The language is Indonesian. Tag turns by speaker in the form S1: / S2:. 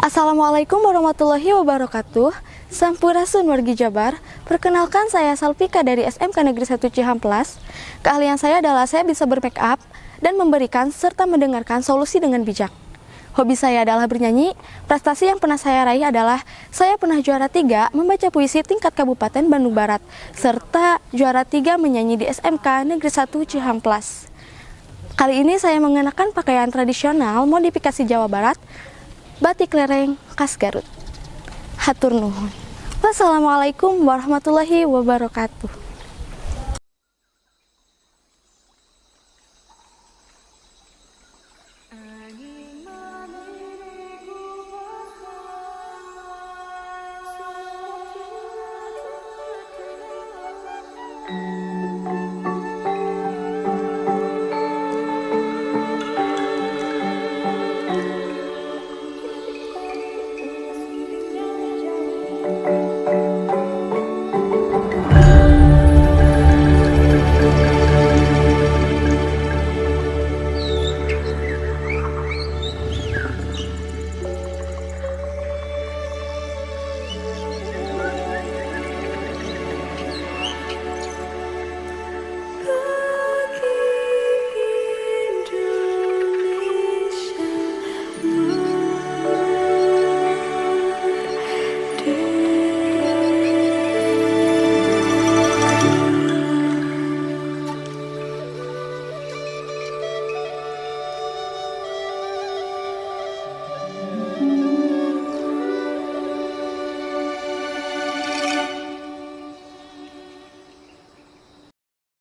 S1: Assalamualaikum warahmatullahi wabarakatuh. Sampurasun wargi Jabar. Perkenalkan, saya Salpika dari SMK Negeri 1 Cihamplas. Keahlian saya adalah saya bisa bermake up dan memberikan serta mendengarkan solusi dengan bijak. Hobi saya adalah bernyanyi. Prestasi yang pernah saya raih adalah saya pernah juara 3 membaca puisi tingkat Kabupaten Bandung Barat serta juara 3 menyanyi di SMK Negeri 1 Cihamplas. Kali ini saya mengenakan pakaian tradisional modifikasi Jawa Barat, batik lereng khas Garut. Hatur nuhun. Wassalamualaikum warahmatullahi wabarakatuh.